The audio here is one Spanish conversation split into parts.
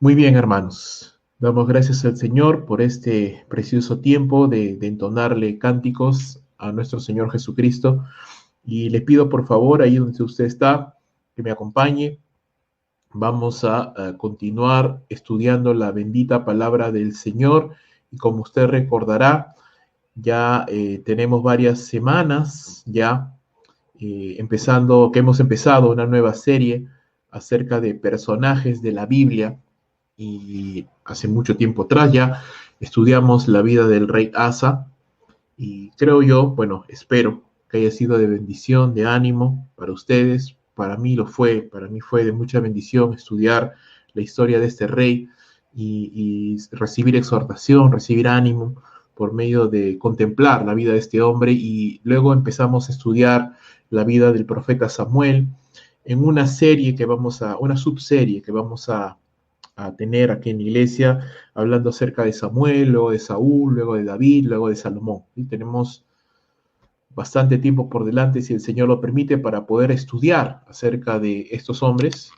Muy bien, hermanos. Damos gracias al Señor por este precioso tiempo de entonarle cánticos a nuestro Señor Jesucristo. Y le pido por favor, ahí donde usted está, que me acompañe. Vamos a continuar estudiando la bendita palabra del Señor. Y como usted recordará, ya tenemos varias semanas ya que hemos empezado una nueva serie acerca de personajes de la Biblia. Y hace mucho tiempo atrás ya estudiamos la vida del rey Asa, y creo yo, bueno, espero que haya sido de bendición, de ánimo para ustedes. Para mí lo fue, para mí fue de mucha bendición estudiar la historia de este rey y recibir exhortación, recibir ánimo por medio de contemplar la vida de este hombre. Y luego empezamos a estudiar la vida del profeta Samuel en una subserie que vamos a tener aquí en la iglesia, hablando acerca de Samuel, luego de Saúl, luego de David, luego de Salomón. Y tenemos bastante tiempo por delante, si el Señor lo permite, para poder estudiar acerca de estos hombres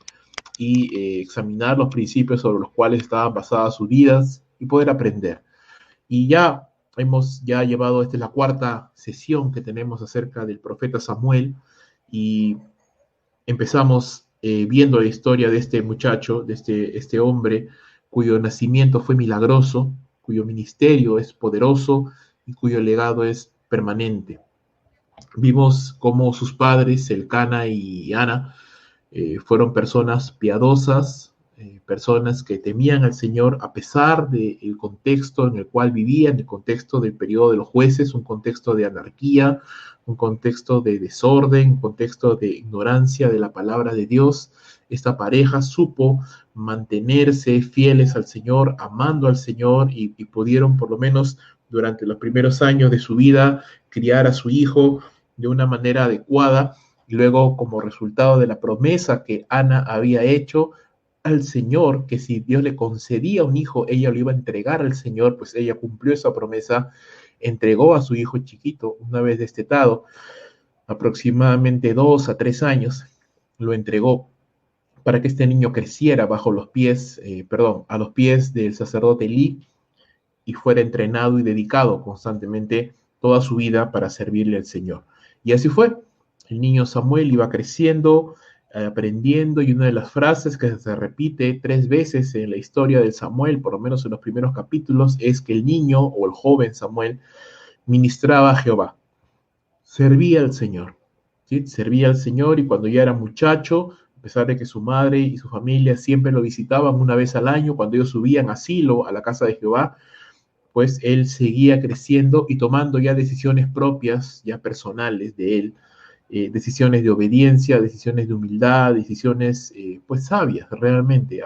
y examinar los principios sobre los cuales estaban basadas sus vidas y poder aprender. Y ya hemos llevado, esta es la cuarta sesión que tenemos acerca del profeta Samuel, y empezamos viendo la historia de este muchacho, de este hombre, cuyo nacimiento fue milagroso, cuyo ministerio es poderoso y cuyo legado es permanente. Vimos cómo sus padres, Elcana y Ana, fueron personas piadosas, personas que temían al Señor a pesar del contexto en el cual vivían, el contexto del periodo de los jueces, un contexto de anarquía, un contexto de desorden, un contexto de ignorancia de la palabra de Dios. Esta pareja supo mantenerse fieles al Señor, amando al Señor, y pudieron, por lo menos durante los primeros años de su vida, criar a su hijo de una manera adecuada. Y luego, como resultado de la promesa que Ana había hecho al Señor, que si Dios le concedía un hijo, ella lo iba a entregar al Señor, pues ella cumplió esa promesa, entregó a su hijo chiquito, una vez destetado, aproximadamente 2 a 3 años, lo entregó para que este niño creciera bajo los pies, a los pies del sacerdote Elí, y fuera entrenado y dedicado constantemente toda su vida para servirle al Señor. Y así fue. El niño Samuel iba creciendo, aprendiendo, y una de las frases que se repite 3 veces en la historia de Samuel, por lo menos en los primeros capítulos, es que el niño o el joven Samuel ministraba a Jehová, servía al Señor, ¿sí? Servía al Señor, y cuando ya era muchacho, a pesar de que su madre y su familia siempre lo visitaban una vez al año, cuando ellos subían a Silo, a la casa de Jehová, pues él seguía creciendo y tomando ya decisiones propias, ya personales de él, decisiones de obediencia, decisiones de humildad, decisiones pues sabias realmente.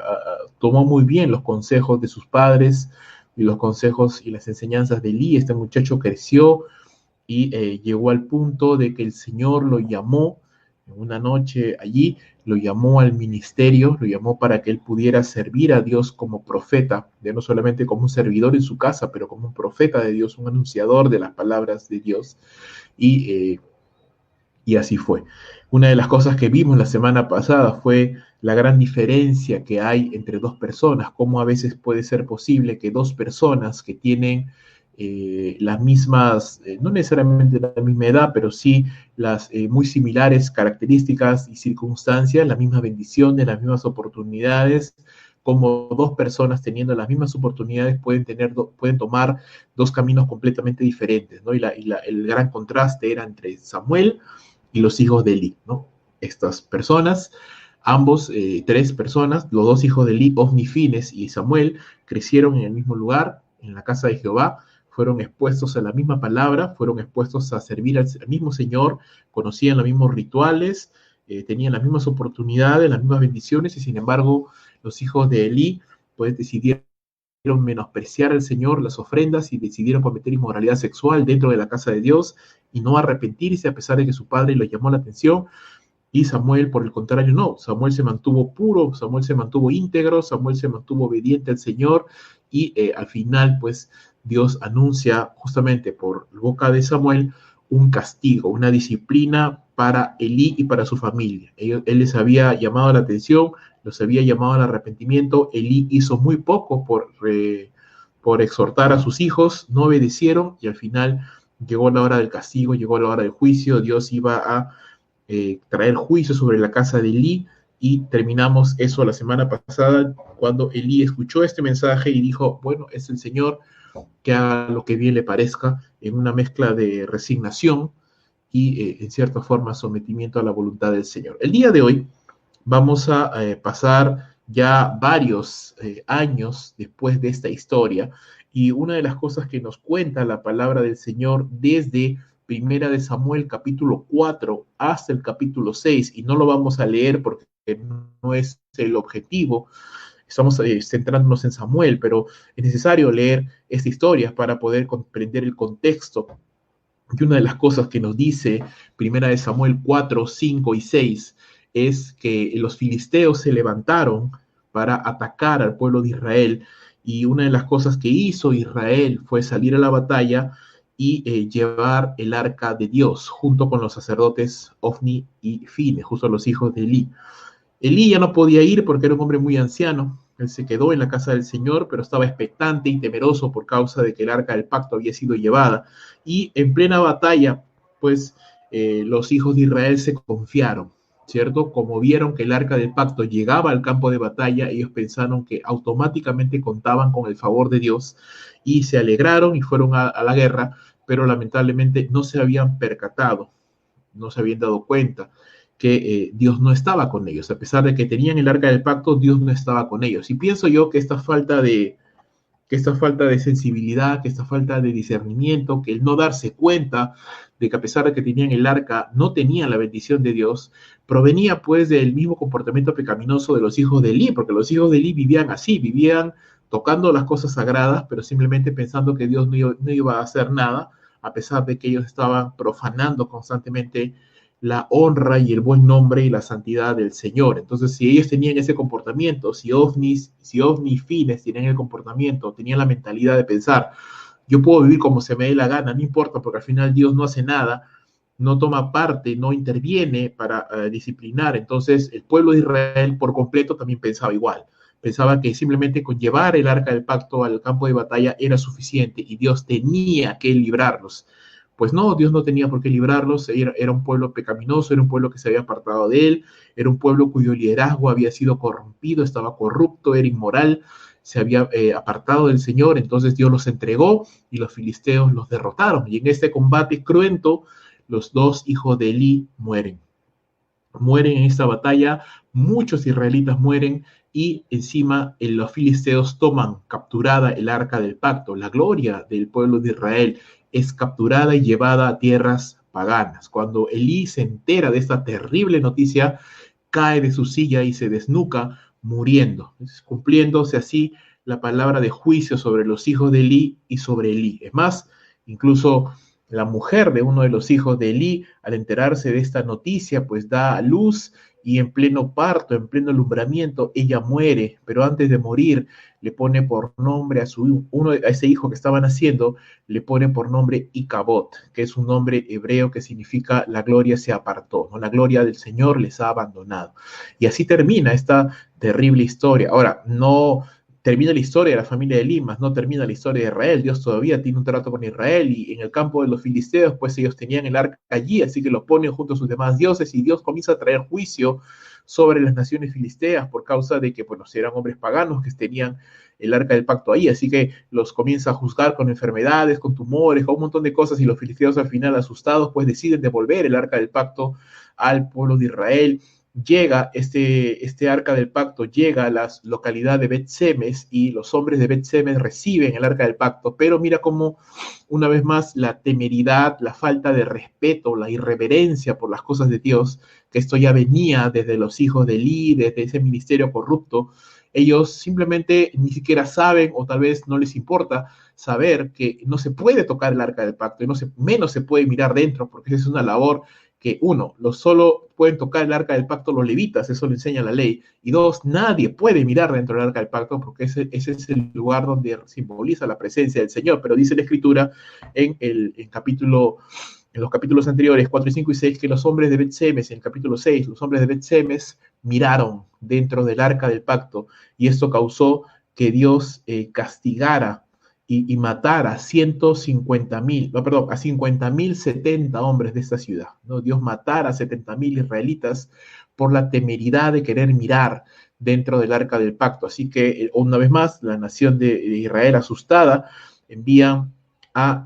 Tomó muy bien los consejos de sus padres y los consejos y las enseñanzas de Elí. Este muchacho creció y llegó al punto de que el Señor lo llamó en una noche allí, lo llamó al ministerio, lo llamó para que él pudiera servir a Dios como profeta, ya no solamente como un servidor en su casa, pero como un profeta de Dios, un anunciador de las palabras de Dios. Y así fue. Una de las cosas que vimos la semana pasada fue la gran diferencia que hay entre dos personas, cómo a veces puede ser posible que dos personas que tienen las mismas, no necesariamente la misma edad, pero sí las muy similares características y circunstancias, las mismas bendiciones, las mismas oportunidades, como dos personas teniendo las mismas oportunidades pueden tomar dos caminos completamente diferentes, ¿no? El gran contraste era entre Samuel y los hijos de Eli, ¿no? Estas personas, ambos, 3 personas, los 2 hijos de Eli, Ofni, Fines y Samuel, crecieron en el mismo lugar, en la casa de Jehová, fueron expuestos a la misma palabra, fueron expuestos a servir al mismo Señor, conocían los mismos rituales, tenían las mismas oportunidades, las mismas bendiciones, y sin embargo, los hijos de Eli, pues decidieron menospreciar al Señor, las ofrendas, y decidieron cometer inmoralidad sexual dentro de la casa de Dios y no arrepentirse a pesar de que su padre los llamó la atención. Y Samuel, por el contrario, no. Samuel se mantuvo puro, Samuel se mantuvo íntegro, Samuel se mantuvo obediente al Señor, y al final, pues, Dios anuncia justamente por boca de Samuel un castigo, una disciplina para Elí y para su familia. Él les había llamado la atención, los había llamado al arrepentimiento. Elí hizo muy poco por exhortar a sus hijos, no obedecieron y al final llegó la hora del castigo, llegó la hora del juicio. Dios iba a traer juicio sobre la casa de Elí, y terminamos eso la semana pasada cuando Elí escuchó este mensaje y dijo, bueno, es el Señor, que haga lo que bien le parezca, en una mezcla de resignación y en cierta forma sometimiento a la voluntad del Señor. El día de hoy vamos a pasar ya varios años después de esta historia, y una de las cosas que nos cuenta la palabra del Señor desde Primera de Samuel capítulo 4 hasta el capítulo 6, y no lo vamos a leer porque no es el objetivo, estamos centrándonos en Samuel, pero es necesario leer esta historia para poder comprender el contexto. Y una de las cosas que nos dice Primera de Samuel 4, 5 y 6 es que los filisteos se levantaron para atacar al pueblo de Israel, y una de las cosas que hizo Israel fue salir a la batalla y llevar el arca de Dios junto con los sacerdotes Ofni y Fine, justo los hijos de Elí. Elí ya no podía ir porque era un hombre muy anciano. Él se quedó en la casa del Señor, pero estaba expectante y temeroso por causa de que el arca del pacto había sido llevada. Y en plena batalla, pues los hijos de Israel se confiaron, ¿cierto? Como vieron que el arca del pacto llegaba al campo de batalla, ellos pensaron que automáticamente contaban con el favor de Dios y se alegraron y fueron a la guerra, pero lamentablemente no se habían percatado, no se habían dado cuenta que Dios no estaba con ellos. A pesar de que tenían el arca del pacto, Dios no estaba con ellos. Y pienso yo que esta falta de sensibilidad, que esta falta de discernimiento, que el no darse cuenta de que a pesar de que tenían el arca, no tenían la bendición de Dios, provenía pues del mismo comportamiento pecaminoso de los hijos de Elí, porque los hijos de Elí vivían así, vivían tocando las cosas sagradas, pero simplemente pensando que Dios no iba a hacer nada, a pesar de que ellos estaban profanando constantemente la honra y el buen nombre y la santidad del Señor. Entonces, si ellos tenían ese comportamiento, si Ofni y Fines tenían el comportamiento, tenían la mentalidad de pensar, yo puedo vivir como se me dé la gana, no importa, porque al final Dios no hace nada, no toma parte, no interviene para disciplinar. Entonces, el pueblo de Israel por completo también pensaba igual. Pensaba que simplemente con llevar el arca del pacto al campo de batalla era suficiente y Dios tenía que librarlos. Pues no, Dios no tenía por qué librarlos, era un pueblo pecaminoso, era un pueblo que se había apartado de él, era un pueblo cuyo liderazgo había sido corrompido, estaba corrupto, era inmoral, se había apartado del Señor. Entonces Dios los entregó y los filisteos los derrotaron. Y en este combate cruento, los dos hijos de Elí mueren. Mueren en esta batalla, muchos israelitas mueren, y encima los filisteos toman capturada el arca del pacto. La gloria del pueblo de Israel es capturada y llevada a tierras paganas. Cuando Elí se entera de esta terrible noticia, cae de su silla y se desnuca muriendo, cumpliéndose así la palabra de juicio sobre los hijos de Elí y sobre Elí. Es más, incluso la mujer de uno de los hijos de Elí, al enterarse de esta noticia, pues da a luz, y en pleno parto, en pleno alumbramiento, ella muere, pero antes de morir le pone por nombre a ese hijo que estaba naciendo, le pone por nombre Icabod, que es un nombre hebreo que significa la gloria se apartó, ¿no? La gloria del Señor les ha abandonado. Y así termina esta terrible historia. Ahora, no termina la historia de la familia de Limas, no termina la historia de Israel. Dios todavía tiene un trato con Israel, y en el campo de los filisteos, pues ellos tenían el arca allí, así que lo ponen junto a sus demás dioses, y Dios comienza a traer juicio sobre las naciones filisteas por causa de que, bueno, eran hombres paganos que tenían el arca del pacto ahí, así que los comienza a juzgar con enfermedades, con tumores, con un montón de cosas, y los filisteos al final, asustados, pues deciden devolver el arca del pacto al pueblo de Israel. Llega este arca del pacto, llega a la localidad de Bet-Semes, y los hombres de Bet-Semes reciben el arca del pacto, pero mira cómo una vez más la temeridad, la falta de respeto, la irreverencia por las cosas de Dios, que esto ya venía desde los hijos de Elí, desde ese ministerio corrupto. Ellos simplemente ni siquiera saben, o tal vez no les importa saber, que no se puede tocar el arca del pacto, y menos se puede mirar dentro, porque esa es una labor que, uno, solo pueden tocar el arca del pacto los levitas, eso lo enseña la ley, y dos, nadie puede mirar dentro del arca del pacto, porque ese es el lugar donde simboliza la presencia del Señor. Pero dice la Escritura en los capítulos anteriores, 4, 5 y 6, que los hombres de Bet-Semes, en el capítulo 6, los hombres de Bet-Semes miraron dentro del arca del pacto, y esto causó que Dios castigara y matara a 150,000, no, perdón, a 50,070 hombres de esta ciudad, ¿no? Dios matara a 70,000 israelitas por la temeridad de querer mirar dentro del arca del pacto. Así que, una vez más, la nación de Israel asustada envían al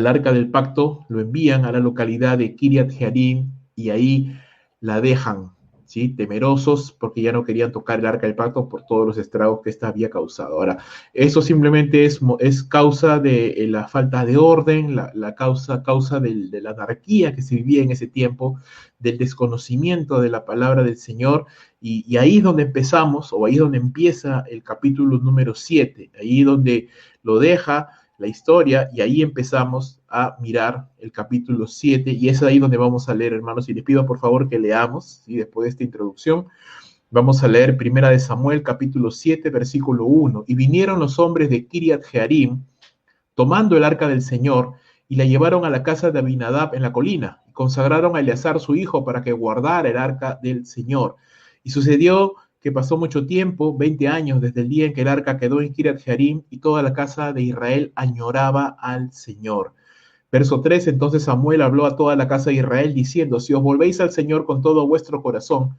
arca del pacto, lo envían a la localidad de Kiriat Jearim y ahí la dejan, ¿sí? Temerosos porque ya no querían tocar el arca del pacto por todos los estragos que ésta había causado. Ahora, eso simplemente es causa de la falta de orden, la causa de la anarquía que se vivía en ese tiempo, del desconocimiento de la palabra del Señor, y ahí es donde empezamos, o ahí es donde empieza el capítulo número 7, ahí donde lo deja la historia, y ahí empezamos a mirar el capítulo 7, y es ahí donde vamos a leer, hermanos, y les pido por favor que leamos, ¿sí? Después de esta introducción, vamos a leer Primera de Samuel, capítulo 7, versículo 1, y vinieron los hombres de Kiriat Jearim, tomando el arca del Señor, y la llevaron a la casa de Abinadab en la colina, y consagraron a Eleazar su hijo para que guardara el arca del Señor. Y sucedió que pasó mucho tiempo, 20 años, desde el día en que el arca quedó en Kiriat Jearim, y toda la casa de Israel añoraba al Señor. Verso 3, entonces Samuel habló a toda la casa de Israel, diciendo, si os volvéis al Señor con todo vuestro corazón,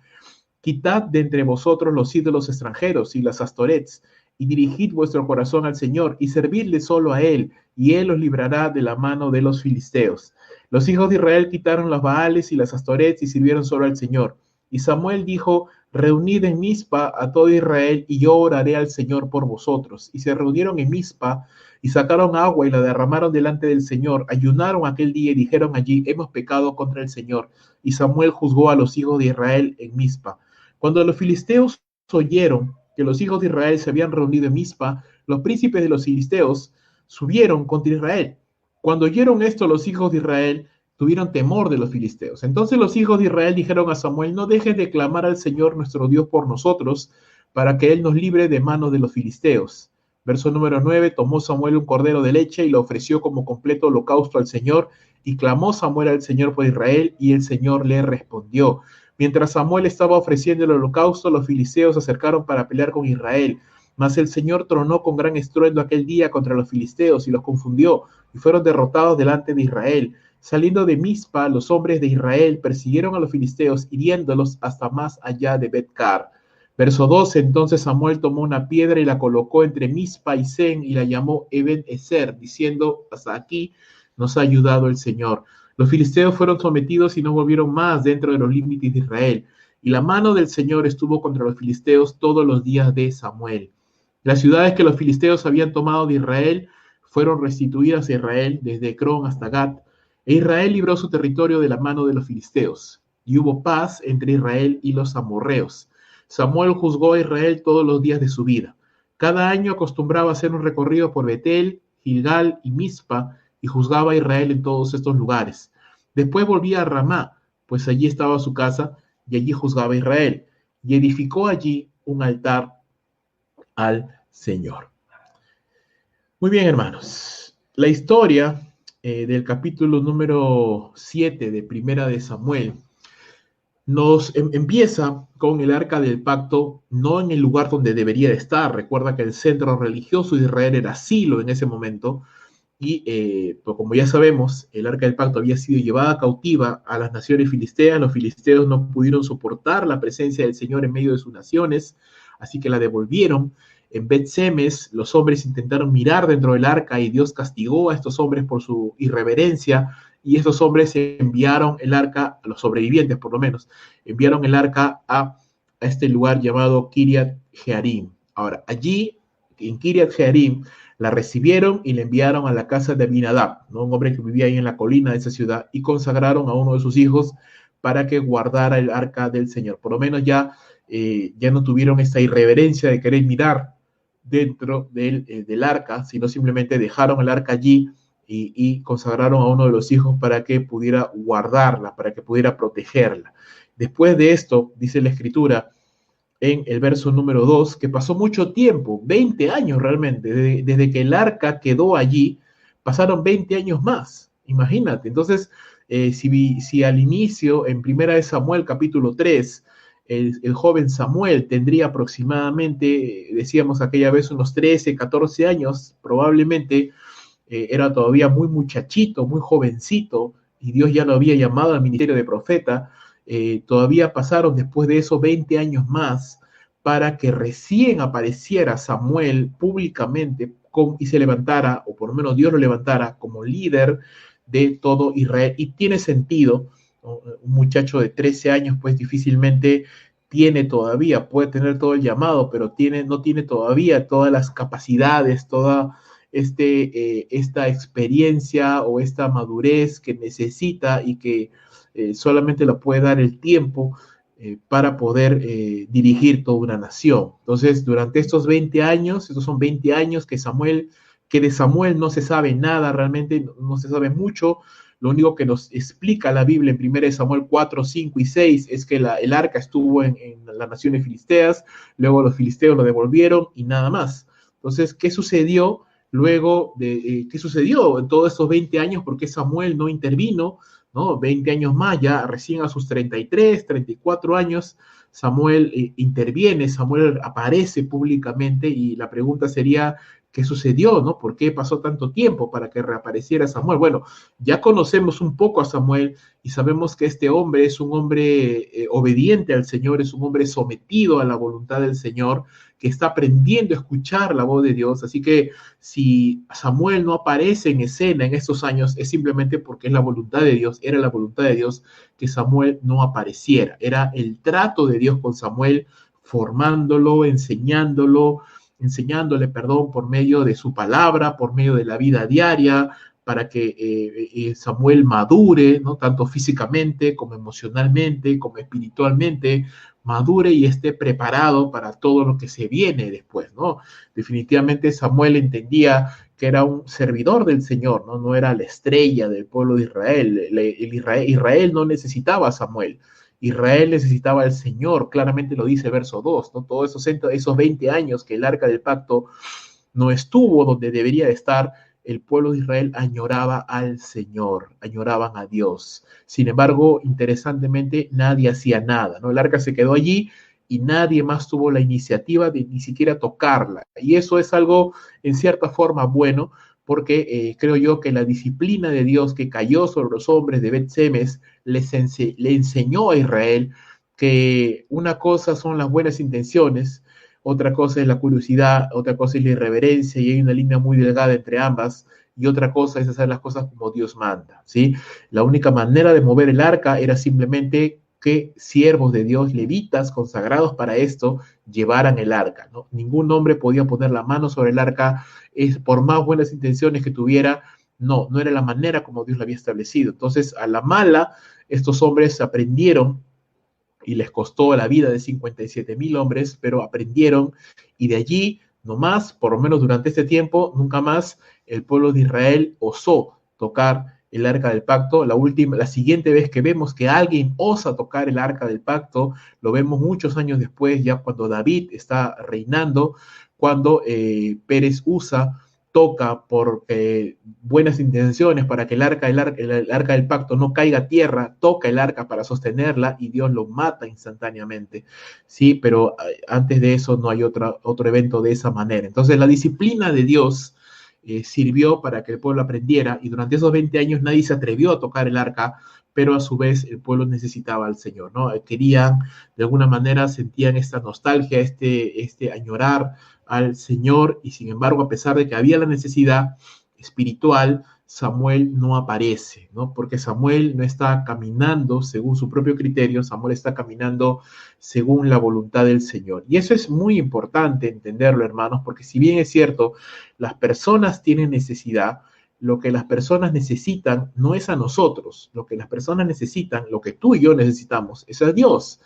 quitad de entre vosotros los ídolos extranjeros y las astorets, y dirigid vuestro corazón al Señor, y servidle solo a Él, y Él os librará de la mano de los filisteos. Los hijos de Israel quitaron los Baales y las astorets, y sirvieron solo al Señor. Y Samuel dijo, reunid en Mizpa a todo Israel, y yo oraré al Señor por vosotros. Y se reunieron en Mizpa, y sacaron agua y la derramaron delante del Señor. Ayunaron aquel día y dijeron allí, hemos pecado contra el Señor. Y Samuel juzgó a los hijos de Israel en Mizpa. Cuando los filisteos oyeron que los hijos de Israel se habían reunido en Mizpa, los príncipes de los filisteos subieron contra Israel. Cuando oyeron esto, los hijos de Israel tuvieron temor de los filisteos. Entonces los hijos de Israel dijeron a Samuel, no dejes de clamar al Señor nuestro Dios por nosotros, para que Él nos libre de manos de los filisteos. Verso número 9, tomó Samuel un cordero de leche y lo ofreció como completo holocausto al Señor, y clamó Samuel al Señor por Israel, y el Señor le respondió. Mientras Samuel estaba ofreciendo el holocausto, los filisteos se acercaron para pelear con Israel. Mas el Señor tronó con gran estruendo aquel día contra los filisteos y los confundió, y fueron derrotados delante de Israel. Saliendo de Mizpa, los hombres de Israel persiguieron a los filisteos, hiriéndolos hasta más allá de Bet-car. Verso 12, entonces Samuel tomó una piedra y la colocó entre Mizpa y Sen, y la llamó Eben-ezer, diciendo, hasta aquí nos ha ayudado el Señor. Los filisteos fueron sometidos y no volvieron más dentro de los límites de Israel. Y la mano del Señor estuvo contra los filisteos todos los días de Samuel. Las ciudades que los filisteos habían tomado de Israel fueron restituidas a Israel desde Ecrón hasta Gat, e Israel libró su territorio de la mano de los filisteos. Y hubo paz entre Israel y los amorreos. Samuel juzgó a Israel todos los días de su vida. Cada año acostumbraba a hacer un recorrido por Betel, Gilgal y Mizpa, y juzgaba a Israel en todos estos lugares. Después volvía a Ramá, pues allí estaba su casa, y allí juzgaba a Israel, y edificó allí un altar al Señor. Muy bien, hermanos. La historia del capítulo número 7 de Primera de Samuel nos empieza con el arca del pacto, no en el lugar donde debería de estar. Recuerda que el centro religioso de Israel era Silo en ese momento, y pues como ya sabemos, el arca del pacto había sido llevada cautiva a las naciones filisteas. Los filisteos no pudieron soportar la presencia del Señor en medio de sus naciones, así que la devolvieron. En Bet-Semes, los hombres intentaron mirar dentro del arca, y Dios castigó a estos hombres por su irreverencia, y estos hombres enviaron el arca, a los sobrevivientes por lo menos, enviaron el arca a este lugar llamado Kiriat Jearim. Ahora, allí, en Kiriat Jearim, la recibieron y la enviaron a la casa de Abinadab, ¿no? Un hombre que vivía ahí en la colina de esa ciudad, y consagraron a uno de sus hijos para que guardara el arca del Señor. Por lo menos ya no tuvieron esta irreverencia de querer mirar dentro del arca, sino simplemente dejaron el arca allí y consagraron a uno de los hijos para que pudiera guardarla, para que pudiera protegerla. Después de esto, dice la Escritura, en el verso número 2, que pasó mucho tiempo, 20 años realmente, desde que el arca quedó allí, pasaron 20 años más, imagínate. Entonces, Si al inicio, en Primera de Samuel, capítulo 3, el joven Samuel tendría aproximadamente, decíamos aquella vez, unos 13, 14 años, probablemente era todavía muy muchachito, muy jovencito, y Dios ya lo había llamado al ministerio de profeta. Todavía pasaron después de eso 20 años más para que recién apareciera Samuel públicamente y se levantara, o por lo menos Dios lo levantara como líder de todo Israel. Y tiene sentido, ¿no? Un muchacho de 13 años pues difícilmente tiene todavía, puede tener todo el llamado, pero no tiene todavía todas las capacidades, toda esta experiencia o esta madurez que necesita y que solamente lo puede dar el tiempo para poder dirigir toda una nación. Entonces, durante estos 20 años, estos son 20 años que de Samuel no se sabe nada, realmente no se sabe mucho. Lo único que nos explica la Biblia en 1 Samuel 4, 5 y 6 es que el arca estuvo en las naciones filisteas, luego los filisteos lo devolvieron y nada más. Entonces, ¿qué sucedió luego qué sucedió en todos estos 20 años? ¿Por qué Samuel no intervino? ¿No? 20 años más, ya recién a sus 33, 34 años, Samuel interviene, Samuel aparece públicamente y la pregunta sería, ¿qué sucedió? ¿No? ¿Por qué pasó tanto tiempo para que reapareciera Samuel? Bueno, ya conocemos un poco a Samuel y sabemos que este hombre es un hombre obediente al Señor, es un hombre sometido a la voluntad del Señor, que está aprendiendo a escuchar la voz de Dios. Así que si Samuel no aparece en escena en estos años, es simplemente porque es la voluntad de Dios, era la voluntad de Dios que Samuel no apareciera. Era el trato de Dios con Samuel, formándolo, enseñándole, perdón, por medio de su palabra, por medio de la vida diaria, para que Samuel madure, ¿no? Tanto físicamente como emocionalmente, como espiritualmente, madure y esté preparado para todo lo que se viene después, ¿no? Definitivamente Samuel entendía que era un servidor del Señor, ¿no? No era la estrella del pueblo de Israel. Israel no necesitaba a Samuel. Israel necesitaba al Señor, claramente lo dice el verso 2, ¿no? Todos esos 20 años que el arca del pacto no estuvo donde debería estar, el pueblo de Israel añoraba al Señor, añoraban a Dios. Sin embargo, interesantemente, nadie hacía nada, ¿no? El arca se quedó allí y nadie más tuvo la iniciativa de ni siquiera tocarla. Y eso es algo, en cierta forma, bueno, porque creo yo que la disciplina de Dios que cayó sobre los hombres de Bet-Semes le enseñó a Israel que una cosa son las buenas intenciones, otra cosa es la curiosidad, otra cosa es la irreverencia, y hay una línea muy delgada entre ambas, y otra cosa es hacer las cosas como Dios manda, ¿sí? La única manera de mover el arca era simplemente que siervos de Dios, levitas consagrados para esto, llevaran el arca, ¿no? Ningún hombre podía poner la mano sobre el arca, por más buenas intenciones que tuviera, no era la manera como Dios lo había establecido. Entonces, a la mala, estos hombres aprendieron y les costó la vida de 57,000 hombres, pero aprendieron y de allí, nomás, por lo menos durante este tiempo, nunca más el pueblo de Israel osó tocar el arca del pacto. La siguiente vez que vemos que alguien osa tocar el arca del pacto, lo vemos muchos años después, ya cuando David está reinando, cuando Pérez Usa toca por buenas intenciones para que el arca del pacto no caiga a tierra, toca el arca para sostenerla y Dios lo mata instantáneamente, ¿sí? Pero antes de eso no hay otro evento de esa manera. Entonces la disciplina de Dios sirvió para que el pueblo aprendiera y durante esos 20 años nadie se atrevió a tocar el arca, pero a su vez el pueblo necesitaba al Señor, ¿no? Querían, de alguna manera, sentían esta nostalgia, añorar al Señor, y sin embargo, a pesar de que había la necesidad espiritual, Samuel no aparece, ¿no? Porque Samuel no está caminando según su propio criterio, Samuel está caminando según la voluntad del Señor. Y eso es muy importante entenderlo, hermanos, porque si bien es cierto, las personas tienen necesidad, lo que las personas necesitan no es a nosotros, lo que las personas necesitan, lo que tú y yo necesitamos, es a Dios.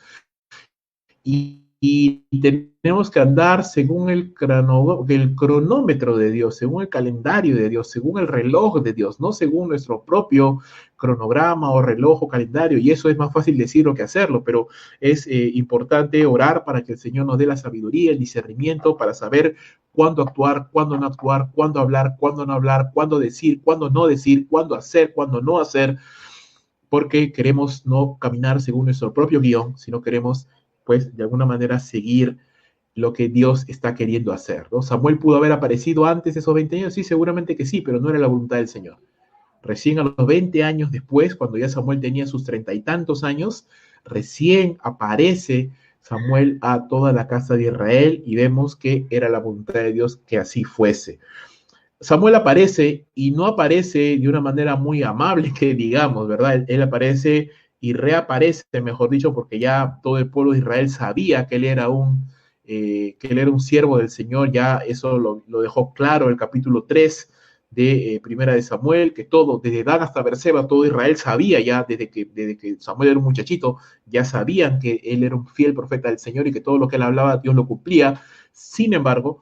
Y tenemos que andar según el cronómetro de Dios, según el calendario de Dios, según el reloj de Dios, no según nuestro propio cronograma o reloj o calendario. Y eso es más fácil decirlo que hacerlo, pero es importante orar para que el Señor nos dé la sabiduría, el discernimiento para saber cuándo actuar, cuándo no actuar, cuándo hablar, cuándo no hablar, cuándo decir, cuándo no decir, cuándo hacer, cuándo no hacer. porque queremos no caminar según nuestro propio guión, sino queremos, pues, de alguna manera seguir lo que Dios está queriendo hacer, ¿no? Samuel pudo haber aparecido antes de esos 20 años, sí, seguramente que sí, pero no era la voluntad del Señor. Recién a los 20 años después, cuando ya Samuel tenía sus 30 y tantos años, recién aparece Samuel a toda la casa de Israel y vemos que era la voluntad de Dios que así fuese. Samuel aparece y no aparece de una manera muy amable, que digamos, ¿verdad? Él aparece y reaparece, mejor dicho, porque ya todo el pueblo de Israel sabía que él era un siervo del Señor, ya eso lo dejó claro el capítulo 3 de Primera de Samuel, que todo, desde Dan hasta Berseba, todo Israel sabía ya, desde que Samuel era un muchachito, ya sabían que él era un fiel profeta del Señor y que todo lo que él hablaba, Dios lo cumplía. Sin embargo,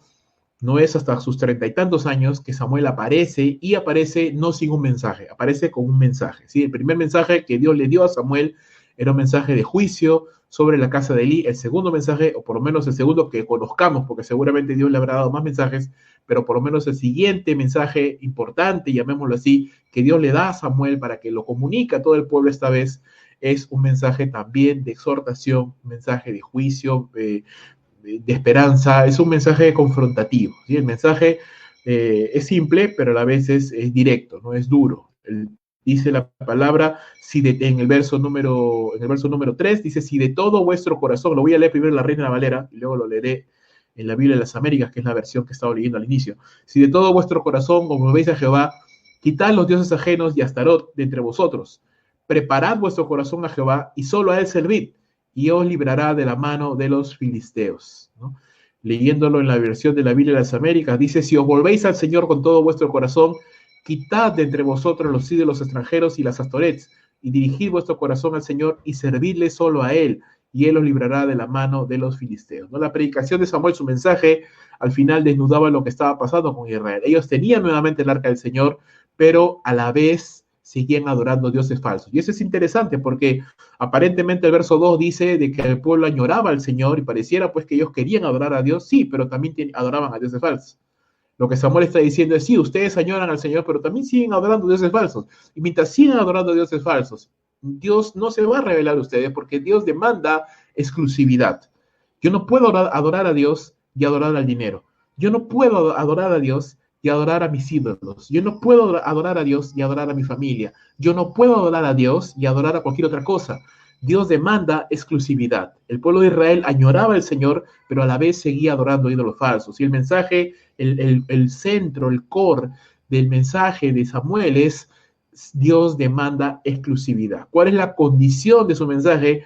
no es hasta sus 30 y tantos años que Samuel aparece y aparece no sin un mensaje, aparece con un mensaje. ¿Sí? El primer mensaje que Dios le dio a Samuel era un mensaje de juicio sobre la casa de Elí. El segundo mensaje, o por lo menos el segundo que conozcamos, porque seguramente Dios le habrá dado más mensajes, pero por lo menos el siguiente mensaje importante, llamémoslo así, que Dios le da a Samuel para que lo comunique a todo el pueblo esta vez, es un mensaje también de exhortación, un mensaje de juicio, de esperanza, es un mensaje confrontativo. ¿Sí? El mensaje es simple, pero a la vez es directo, no es duro. Dice la palabra, en el verso número 3, dice, si de todo vuestro corazón, lo voy a leer primero en la Reina Valera, y luego lo leeré en la Biblia de las Américas, que es la versión que estaba leyendo al inicio. Si de todo vuestro corazón os volvéis a Jehová, quitad los dioses ajenos y Astarot de entre vosotros. Preparad vuestro corazón a Jehová y solo a él servid, y os librará de la mano de los filisteos, ¿no? Leyéndolo en la versión de la Biblia de las Américas, dice, si os volvéis al Señor con todo vuestro corazón, quitad de entre vosotros los ídolos extranjeros y las astorets, y dirigid vuestro corazón al Señor y servidle solo a Él, y Él os librará de la mano de los filisteos, ¿no? La predicación de Samuel, su mensaje, al final desnudaba lo que estaba pasando con Israel. Ellos tenían nuevamente el arca del Señor, pero a la vez seguían adorando dioses falsos. Y eso es interesante porque aparentemente el verso 2 dice de que el pueblo añoraba al Señor y pareciera pues que ellos querían adorar a Dios, sí, pero también adoraban a dioses falsos. Lo que Samuel está diciendo es, sí, ustedes añoran al Señor, pero también siguen adorando dioses falsos. Y mientras sigan adorando dioses falsos, Dios no se va a revelar a ustedes porque Dios demanda exclusividad. Yo no puedo adorar a Dios y adorar al dinero. Yo no puedo adorar a Dios y adorar a mis ídolos. Yo no puedo adorar a Dios y adorar a mi familia. Yo no puedo adorar a Dios y adorar a cualquier otra cosa. Dios demanda exclusividad. El pueblo de Israel añoraba al Señor, pero a la vez seguía adorando ídolos falsos. Y el mensaje, el centro, el core del mensaje de Samuel es Dios demanda exclusividad. ¿Cuál es la condición de su mensaje?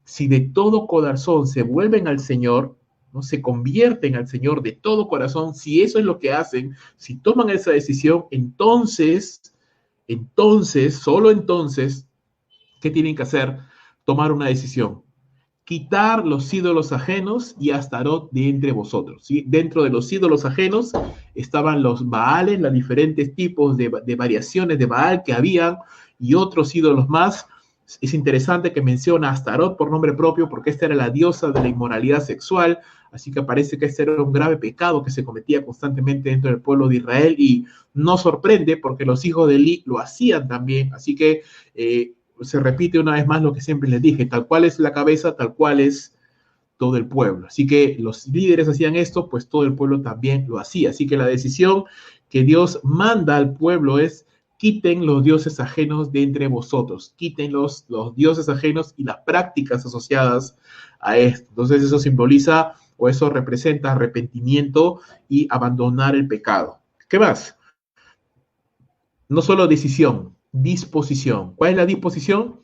Si de todo corazón se vuelven al Señor, ¿no? Se convierten al Señor de todo corazón, si eso es lo que hacen, si toman esa decisión, entonces, solo entonces, ¿qué tienen que hacer? Tomar una decisión. Quitar los ídolos ajenos y Astarot de entre vosotros. ¿Sí? Dentro de los ídolos ajenos estaban los Baales, los diferentes tipos de variaciones de Baal que habían y otros ídolos más. Es interesante que menciona a Astarot por nombre propio porque esta era la diosa de la inmoralidad sexual, así que parece que este era un grave pecado que se cometía constantemente dentro del pueblo de Israel y no sorprende porque los hijos de Elí lo hacían también, así que se repite una vez más lo que siempre les dije, tal cual es la cabeza, tal cual es todo el pueblo. Así que los líderes hacían esto, pues todo el pueblo también lo hacía. Así que la decisión que Dios manda al pueblo es quiten los dioses ajenos de entre vosotros, quiten los dioses ajenos y las prácticas asociadas a esto. Entonces eso simboliza o eso representa arrepentimiento y abandonar el pecado. ¿Qué más? No solo decisión, disposición. ¿Cuál es la disposición?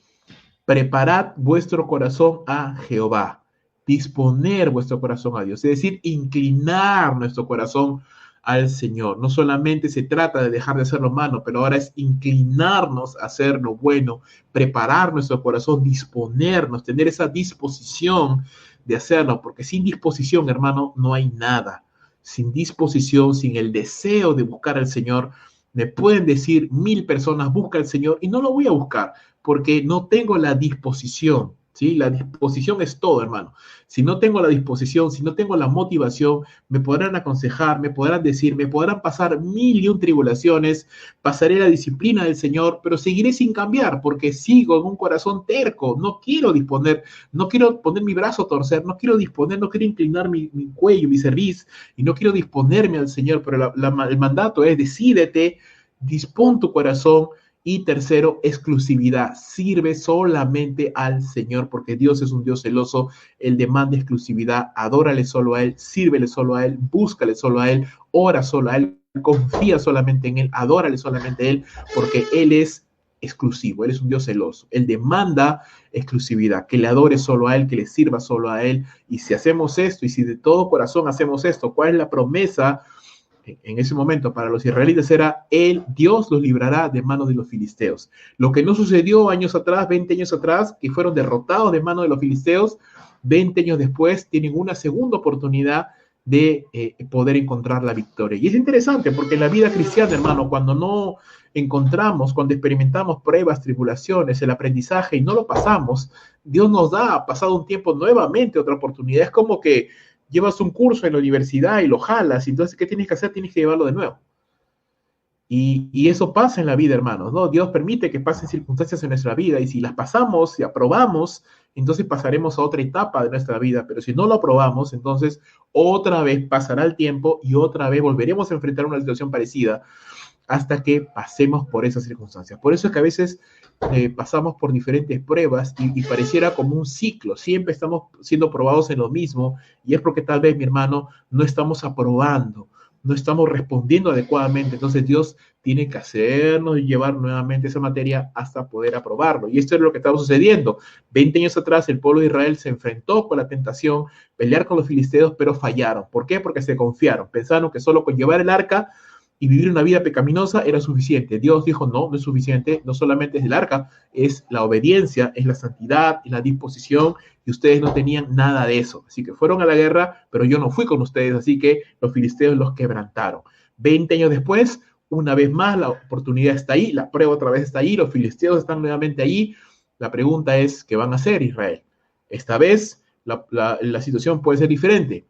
Preparad vuestro corazón a Jehová. Disponer vuestro corazón a Dios, es decir, inclinar nuestro corazón al Señor. No solamente se trata de dejar de hacer lo malo, pero ahora es inclinarnos a hacer lo bueno, preparar nuestro corazón, disponernos, tener esa disposición de hacerlo, porque sin disposición, hermano, no hay nada. Sin disposición, sin el deseo de buscar al Señor, me pueden decir 1000 personas, busca al Señor, y no lo voy a buscar, porque no tengo la disposición. ¿sí? La disposición es todo, hermano. Si no tengo la disposición, si no tengo la motivación, me podrán aconsejar, me podrán decir, me podrán pasar mil y un tribulaciones, pasaré la disciplina del Señor, pero seguiré sin cambiar porque sigo en un corazón terco. No quiero disponer, no quiero poner mi brazo a torcer, no quiero disponer, no quiero inclinar mi cuello, mi cerviz, y no quiero disponerme al Señor, pero el mandato es: decídete, dispón tu corazón. Y tercero, exclusividad. Sirve solamente al Señor, porque Dios es un Dios celoso. Él demanda exclusividad. Adórale solo a Él, sírvele solo a Él, búscale solo a Él, ora solo a Él, confía solamente en Él, adórale solamente a Él, porque Él es exclusivo, Él es un Dios celoso. Él demanda exclusividad, que le adore solo a Él, que le sirva solo a Él. Y si hacemos esto, y si de todo corazón hacemos esto, ¿cuál es la promesa? En ese momento para los israelitas era: Dios los librará de manos de los filisteos. Lo que no sucedió años atrás, 20 años atrás, que fueron derrotados de manos de los filisteos, 20 años después tienen una segunda oportunidad de poder encontrar la victoria. Y es interesante porque en la vida cristiana, hermano, cuando no encontramos, cuando experimentamos pruebas, tribulaciones, el aprendizaje y no lo pasamos, Dios nos da, pasado un tiempo, nuevamente otra oportunidad. Es como que llevas un curso en la universidad y lo jalas, y entonces, ¿qué tienes que hacer? Tienes que llevarlo de nuevo. Y eso pasa en la vida, hermanos, ¿no? Dios permite que pasen circunstancias en nuestra vida, y si las pasamos y aprobamos, entonces pasaremos a otra etapa de nuestra vida, pero si no lo aprobamos, entonces otra vez pasará el tiempo y otra vez volveremos a enfrentar una situación parecida hasta que pasemos por esas circunstancias. Por eso es que a veces pasamos por diferentes pruebas y pareciera como un ciclo, siempre estamos siendo probados en lo mismo, y es porque tal vez, mi hermano, no estamos aprobando, no estamos respondiendo adecuadamente. Entonces Dios tiene que hacernos llevar nuevamente esa materia hasta poder aprobarlo. Y esto es lo que estaba sucediendo. 20 años atrás el pueblo de Israel se enfrentó con la tentación, pelear con los filisteos, pero fallaron. ¿Por qué? Porque se confiaron, pensaron que solo con llevar el arca y vivir una vida pecaminosa era suficiente. Dios dijo: no, no es suficiente, no solamente es el arca, es la obediencia, es la santidad, es la disposición, y ustedes no tenían nada de eso. Así que fueron a la guerra, pero yo no fui con ustedes, así que los filisteos los quebrantaron. 20 años después, una vez más, la oportunidad está ahí, la prueba otra vez está ahí, los filisteos están nuevamente ahí. La pregunta es: ¿qué van a hacer, Israel? Esta vez la situación puede ser diferente.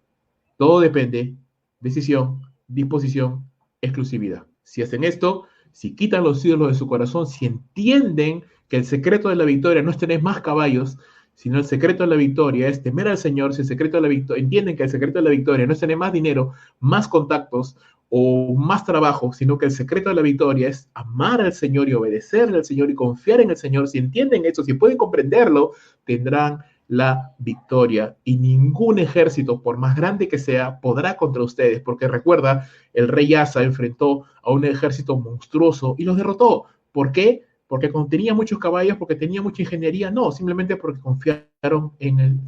Todo depende, decisión, disposición, exclusividad. Si hacen esto, si quitan los ídolos de su corazón, si entienden que el secreto de la victoria no es tener más caballos, sino el secreto de la victoria es temer al Señor, si el secreto de la victoria, entienden que el secreto de la victoria no es tener más dinero, más contactos o más trabajo, sino que el secreto de la victoria es amar al Señor y obedecerle al Señor y confiar en el Señor. Si entienden eso, si pueden comprenderlo, tendrán la victoria, y ningún ejército, por más grande que sea, podrá contra ustedes, porque recuerda, el rey Asa enfrentó a un ejército monstruoso y los derrotó. ¿Por qué? Porque tenía muchos caballos, porque tenía mucha ingeniería. No, simplemente porque confiaron en el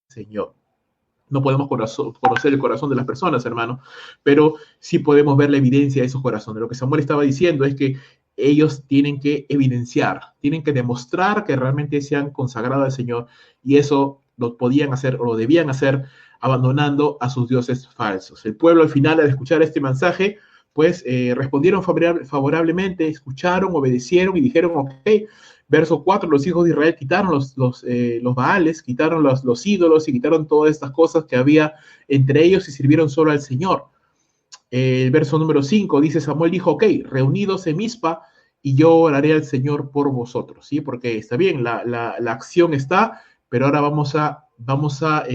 Señor. No podemos conocer el corazón de las personas, hermano, pero sí podemos ver la evidencia de esos corazones. Lo que Samuel estaba diciendo es que ellos tienen que evidenciar, tienen que demostrar que realmente se han consagrado al Señor, y eso lo podían hacer o lo debían hacer abandonando a sus dioses falsos. El pueblo, al final, al escuchar este mensaje, pues respondieron favorablemente, escucharon, obedecieron y dijeron: ok. Verso 4, los hijos de Israel quitaron los Baales, quitaron los ídolos y quitaron todas estas cosas que había entre ellos y sirvieron solo al Señor. El verso número 5 dice: Samuel dijo: ok, reunidos en Mizpa, y yo oraré al Señor por vosotros, ¿sí? Porque está bien, la acción está, pero ahora vamos a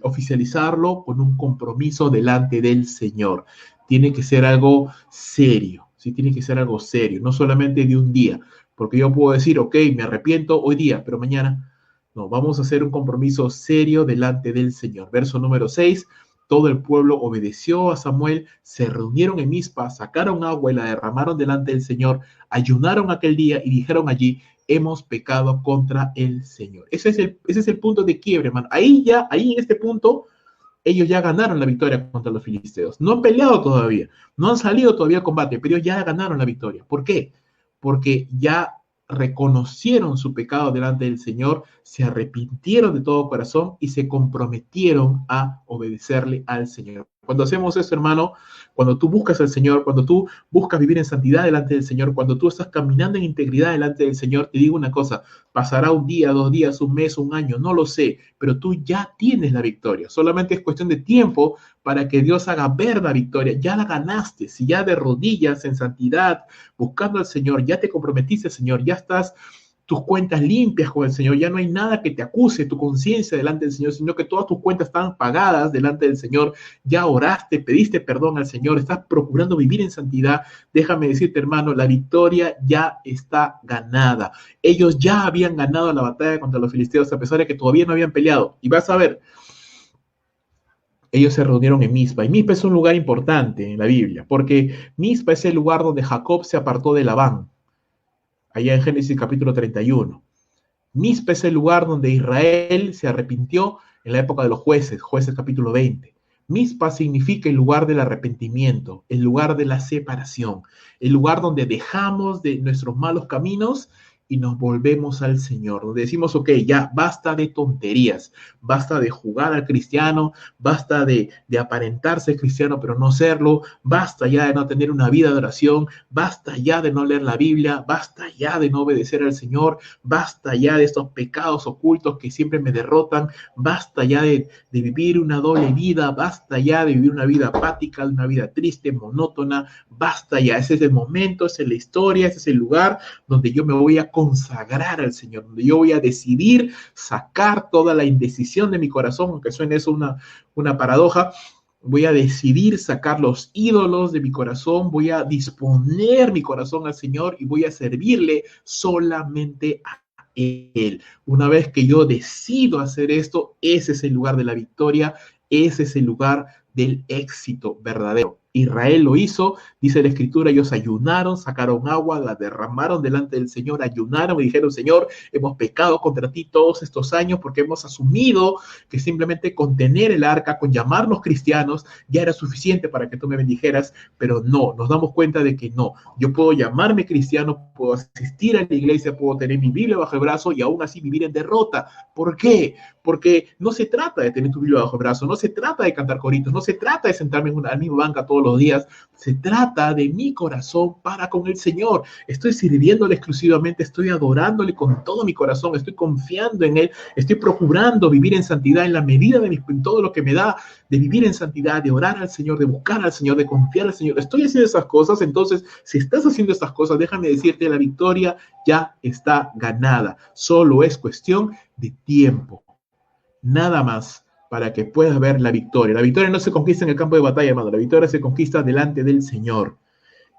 oficializarlo con un compromiso delante del Señor. Tiene que ser algo serio, ¿sí? Tiene que ser algo serio, no solamente de un día, porque yo puedo decir: ok, me arrepiento hoy día, pero mañana no. Vamos a hacer un compromiso serio delante del Señor. Verso número 6, todo el pueblo obedeció a Samuel, se reunieron en Mizpa, sacaron agua y la derramaron delante del Señor, ayunaron aquel día y dijeron allí: hemos pecado contra el Señor. Ese es el punto de quiebre, hermano. Ahí en este punto, ellos ya ganaron la victoria contra los filisteos. No han peleado todavía, no han salido todavía al combate, pero ellos ya ganaron la victoria. ¿Por qué? Porque ya reconocieron su pecado delante del Señor, se arrepintieron de todo corazón y se comprometieron a obedecerle al Señor. Cuando hacemos eso, hermano, cuando tú buscas al Señor, cuando tú buscas vivir en santidad delante del Señor, cuando tú estás caminando en integridad delante del Señor, te digo una cosa, pasará un día, 2 días, un mes, un año, no lo sé, pero tú ya tienes la victoria. Solamente es cuestión de tiempo para que Dios haga ver la victoria. Ya la ganaste, si ya de rodillas en santidad, buscando al Señor, ya te comprometiste al Señor, ya estás tus cuentas limpias con el Señor, ya no hay nada que te acuse, tu conciencia delante del Señor, sino que todas tus cuentas están pagadas delante del Señor, ya oraste, pediste perdón al Señor, estás procurando vivir en santidad. Déjame decirte, hermano, la victoria ya está ganada. Ellos ya habían ganado la batalla contra los filisteos, a pesar de que todavía no habían peleado. Y vas a ver, ellos se reunieron en Mizpa, y Mizpa es un lugar importante en la Biblia, porque Mizpa es el lugar donde Jacob se apartó de Labán, allá en Génesis capítulo 31. Mizpa es el lugar donde Israel se arrepintió en la época de los jueces, jueces capítulo 20. Mizpa significa el lugar del arrepentimiento, el lugar de la separación, el lugar donde dejamos de nuestros malos caminos y nos volvemos al Señor, donde decimos, ok, ya basta de tonterías, basta de jugar al cristiano, basta de aparentarse cristiano pero no serlo, basta ya de no tener una vida de oración, basta ya de no leer la Biblia, basta ya de no obedecer al Señor, basta ya de estos pecados ocultos que siempre me derrotan, basta ya de vivir una doble vida, basta ya de vivir una vida apática, de una vida triste, monótona, basta ya, ese es el momento, esa es la historia, ese es el lugar donde yo me voy a consagrar al Señor, donde yo voy a decidir sacar toda la indecisión de mi corazón, aunque suene eso una paradoja. Voy a decidir sacar los ídolos de mi corazón, voy a disponer mi corazón al Señor y voy a servirle solamente a Él. Una vez que yo decido hacer esto, ese es el lugar de la victoria, ese es el lugar del éxito verdadero. Israel lo hizo, dice la Escritura, ellos ayunaron, sacaron agua, la derramaron delante del Señor, ayunaron y dijeron, Señor, hemos pecado contra ti todos estos años porque hemos asumido que simplemente con tener el arca, con llamarnos cristianos, ya era suficiente para que tú me bendijeras, pero no, nos damos cuenta de que no, yo puedo llamarme cristiano, puedo asistir a la iglesia, puedo tener mi Biblia bajo el brazo y aún así vivir en derrota. ¿Por qué? Porque no se trata de tener tu Biblia bajo el brazo, no se trata de cantar coritos, no se trata de sentarme en una misma banca todos los días, se trata de mi corazón para con el Señor. Estoy sirviéndole exclusivamente, estoy adorándole con todo mi corazón, estoy confiando en Él, estoy procurando vivir en santidad en la medida de todo lo que me da, de vivir en santidad, de orar al Señor, de buscar al Señor, de confiar al Señor. Estoy haciendo esas cosas, entonces, si estás haciendo estas cosas, déjame decirte, la victoria ya está ganada. Solo es cuestión de tiempo. Nada más para que puedas ver la victoria. La victoria no se conquista en el campo de batalla, hermano. La victoria se conquista delante del Señor.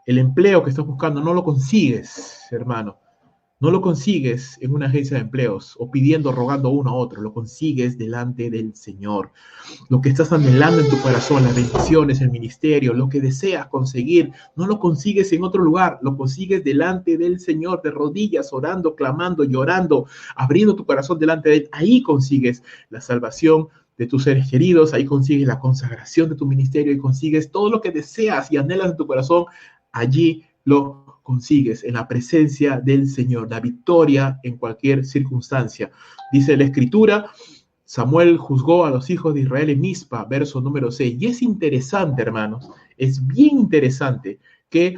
El empleo que estás buscando no lo consigues, hermano. No lo consigues en una agencia de empleos o pidiendo, rogando uno a otro. Lo consigues delante del Señor. Lo que estás anhelando en tu corazón, las bendiciones, el ministerio, lo que deseas conseguir, no lo consigues en otro lugar. Lo consigues delante del Señor, de rodillas, orando, clamando, llorando, abriendo tu corazón delante de Él. Ahí consigues la salvación de tus seres queridos, ahí consigues la consagración de tu ministerio y consigues todo lo que deseas y anhelas en tu corazón. Allí lo consigues en la presencia del Señor, la victoria en cualquier circunstancia. Dice la Escritura, Samuel juzgó a los hijos de Israel en Mizpa, verso número 6. Y es interesante, hermanos, es bien interesante que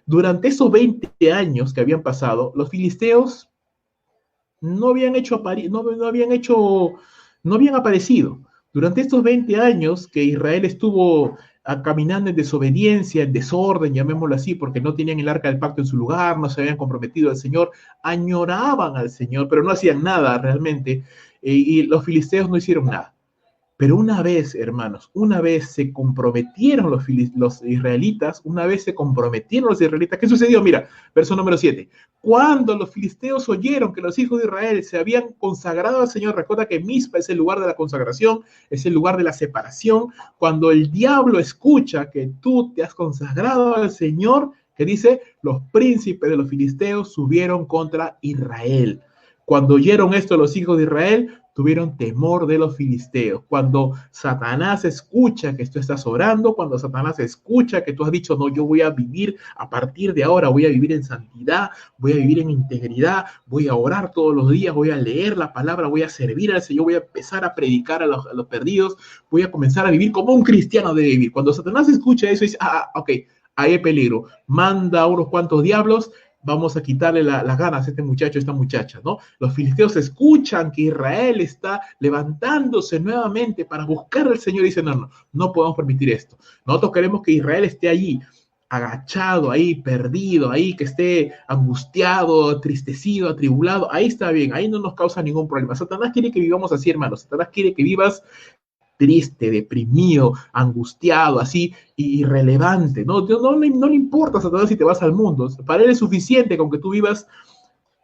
durante esos 20 años que habían pasado, los filisteos no habían aparecido. Durante estos 20 años que Israel estuvo caminando en desobediencia, en desorden, llamémoslo así, porque no tenían el arca del pacto en su lugar, no se habían comprometido al Señor, añoraban al Señor, pero no hacían nada realmente, y los filisteos no hicieron nada. Pero una vez, hermanos, una vez se comprometieron los israelitas, ¿qué sucedió? Mira, verso número 7. Cuando los filisteos oyeron que los hijos de Israel se habían consagrado al Señor, recuerda que Mizpa es el lugar de la consagración, es el lugar de la separación. Cuando el diablo escucha que tú te has consagrado al Señor, que dice, los príncipes de los filisteos subieron contra Israel. Cuando oyeron esto los hijos de Israel, tuvieron temor de los filisteos. Cuando Satanás escucha que tú estás orando, cuando Satanás escucha que tú has dicho, no, yo voy a vivir a partir de ahora, voy a vivir en santidad, voy a vivir en integridad, voy a orar todos los días, voy a leer la palabra, voy a servir al Señor, voy a empezar a predicar a los perdidos, voy a comenzar a vivir como un cristiano debe vivir. Cuando Satanás escucha eso, dice, ok, ahí hay peligro, manda a unos cuantos diablos, vamos a quitarle las ganas a este muchacho, a esta muchacha, ¿no? Los filisteos escuchan que Israel está levantándose nuevamente para buscar al Señor y dicen, no, no, no podemos permitir esto. Nosotros queremos que Israel esté allí, agachado, ahí, perdido, ahí, que esté angustiado, entristecido, atribulado, ahí está bien, ahí no nos causa ningún problema. Satanás quiere que vivamos así, hermanos. Satanás quiere que vivas triste, deprimido, angustiado, así, irrelevante, ¿no? No le importa a Satanás si te vas al mundo, para él es suficiente con que tú vivas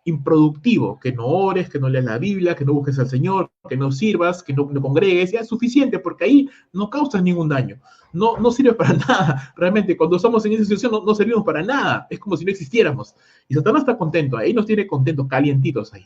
improductivo, que no ores, que no leas la Biblia, que no busques al Señor, que no sirvas, que no congregues, ya es suficiente, porque ahí no causas ningún daño, no sirve para nada, realmente, cuando estamos en esa situación no servimos para nada, es como si no existiéramos, y Satanás está contento, ahí nos tiene contentos, calientitos ahí.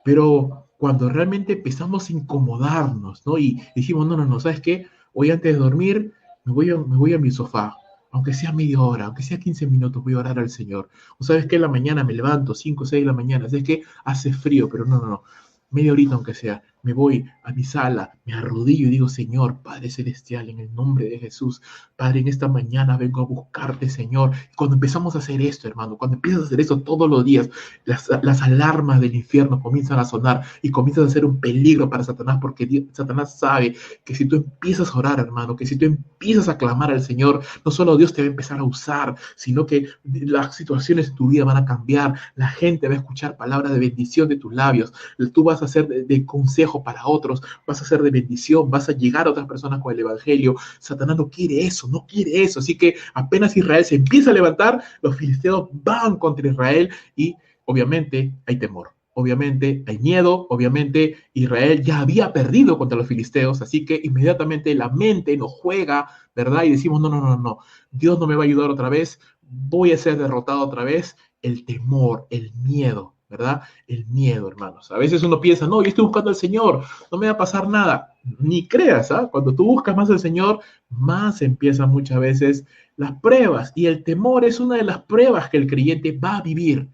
Pero cuando realmente empezamos a incomodarnos, ¿no? Y dijimos, no, no, no, ¿sabes qué? Hoy antes de dormir me voy a mi sofá, aunque sea media hora, aunque sea 15 minutos, voy a orar al Señor. O sabes qué, en la mañana me levanto, 5 o 6 de la mañana, ¿sabes qué? Hace frío, pero no, no, no, media horita aunque sea, me voy a mi sala, me arrodillo y digo, Señor, Padre Celestial, en el nombre de Jesús, Padre, en esta mañana vengo a buscarte, Señor. Y cuando empezamos a hacer esto, hermano, cuando empiezas a hacer esto todos los días, las alarmas del infierno comienzan a sonar y comienzas a ser un peligro para Satanás, porque Satanás sabe que si tú empiezas a orar, hermano, que si tú empiezas a clamar al Señor, no solo Dios te va a empezar a usar, sino que las situaciones de tu vida van a cambiar, la gente va a escuchar palabras de bendición de tus labios, tú vas a ser de consejo para otros, vas a ser de bendición, vas a llegar a otras personas con el evangelio. Satanás no quiere eso, no quiere eso. Así que apenas Israel se empieza a levantar, los filisteos van contra Israel y obviamente hay temor. Obviamente hay miedo, obviamente Israel ya había perdido contra los filisteos, así que inmediatamente la mente nos juega, ¿verdad? Y decimos, no, no, no, no, Dios no me va a ayudar otra vez, voy a ser derrotado otra vez. El temor, el miedo, ¿verdad? El miedo, hermanos. A veces uno piensa, no, yo estoy buscando al Señor, no me va a pasar nada. Ni creas, ¿ah? Cuando tú buscas más al Señor, más empiezan muchas veces las pruebas. Y el temor es una de las pruebas que el creyente va a vivir.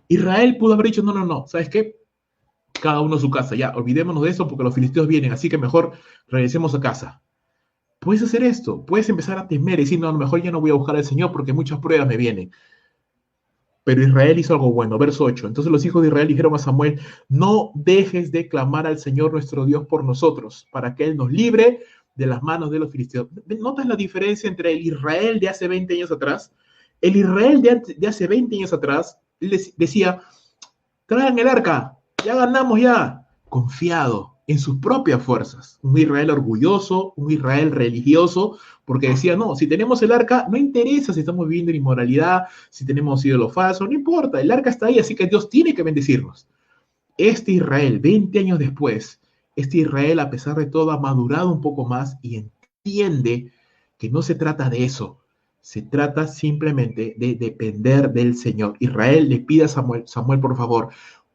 Israel pudo haber dicho, no, no, no, ¿sabes qué? Cada uno a su casa, ya, olvidémonos de eso porque los filisteos vienen, así que mejor regresemos a casa. Puedes hacer esto, puedes empezar a temer y decir, no, a lo mejor ya no voy a buscar al Señor porque muchas pruebas me vienen. Pero Israel hizo algo bueno, verso 8. Entonces los hijos de Israel dijeron a Samuel, no dejes de clamar al Señor nuestro Dios por nosotros, para que Él nos libre de las manos de los filisteos. ¿Notas la diferencia entre el Israel de hace 20 años atrás? El Israel de hace 20 años atrás les decía, traigan el arca, ya ganamos ya, confiado en sus propias fuerzas. Un Israel orgulloso, un Israel religioso, porque decía, no, si tenemos el arca, no interesa si estamos viviendo en inmoralidad, si tenemos ídolos falsos, no importa, el arca está ahí, así que Dios tiene que bendecirnos. Este Israel, 20 años después, este Israel, a pesar de todo, ha madurado un poco más y entiende que no se trata de eso, se trata simplemente de depender del Señor. Israel le pide a Samuel, Samuel, por favor,